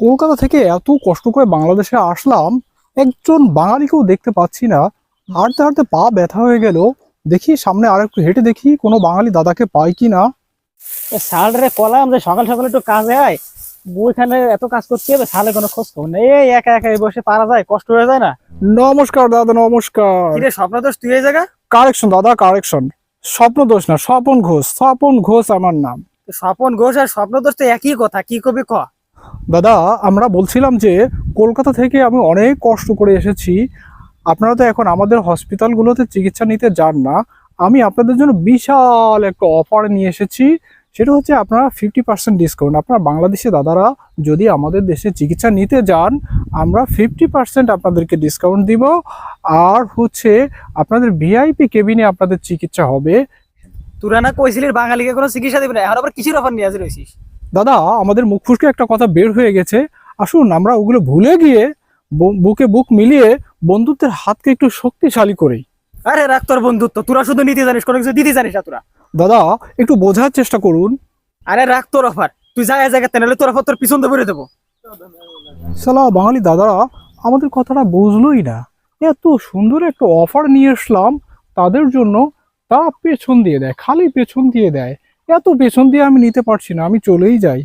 কলকাতা থেকে এত কষ্ট করে বাংলাদেশে আসলাম, একজন বাঙালিকেও দেখতে পাচ্ছি না। হাঁটতে হাঁটতে পা ব্যথা হয়ে গেল। দেখি সামনে আর একটু হেঁটে দেখি কোনো বাঙালি দাদাকে পাই কি না। সালরে কলাম যে সকাল সকাল একটু কাজে আয়, বইখানে এত কাজ করতে হবে, সালে কোনো খোঁজ খবর নেই। এই একা একা এই বসে পারা যায়, কষ্ট হয়ে যায় না? নমস্কার দাদা, নমস্কার। কিরে স্বপ্ন দোষ, তুই এই জায়গা? কারেকশন দাদা, কারেকশন। স্বপ্ন দোষ না, স্বপন ঘোষ। স্বপন ঘোষ আমার নাম। স্বপন ঘোষ আর স্বপ্ন দোষ তো একই কথা, কি কবি ক। দাদা, আমরা বলছিলাম যে কলকাতা থেকে আমি অনেক কষ্ট করে এসেছি। আপনারা তো এখন আমাদের হসপিটালগুলোতে চিকিৎসা নিতে যান না। আমি আপনাদের জন্য বিশাল একটা অফার নিয়ে এসেছি। সেটা হচ্ছে আপনারা 50% ডিসকাউন্ট। আপনারা বাংলাদেশি দাদারা যদি আমাদের দেশে চিকিৎসা নিতে যান, আমরা 50% আপনাদেরকে ডিসকাউন্ট দিব। আর হচ্ছে আপনাদের ভিআইপি কেবিনে আপনাদের চিকিৎসা হবে। তোরা না কইছিলিস বাঙালিকে কোনো চিকিৎসা দিবি না, এখন আবার কিসের অফার নিয়ে আসি রয়েছিস? দাদা, আমাদের মুখ ফুসকে একটা কথা বের হয়ে গেছে। আসুন আমরা ওগুলো ভুলে গিয়ে বুকে বুক মিলিয়ে বন্ধুত্বের হাতকে একটু শক্তিশালী করি। আরে রাখ তোর বন্ধুত্ব, তোরা শুধু নিতে জানিস, কোনো কিছু দিতে জানিস না তোরা। দাদা, একটু বোঝার চেষ্টা করুন। আরে রাখ তোর অফার, তুই জায়গায় জায়গাতে নাহলে তোর অফার তোর পিছন দিয়ে বেরো দেবো। সালা বাঙালি দাদারা আমাদের কথাটা বুঝলোই না। এত সুন্দর একটা অফার নিয়ে আসলাম তাদের জন্য, তা পেছন দিয়ে দেয়, খালি পেছন দিয়ে দেয়। এত পেছন দিয়ে আমি নিতে পারছি না, আমি চলেই যাই।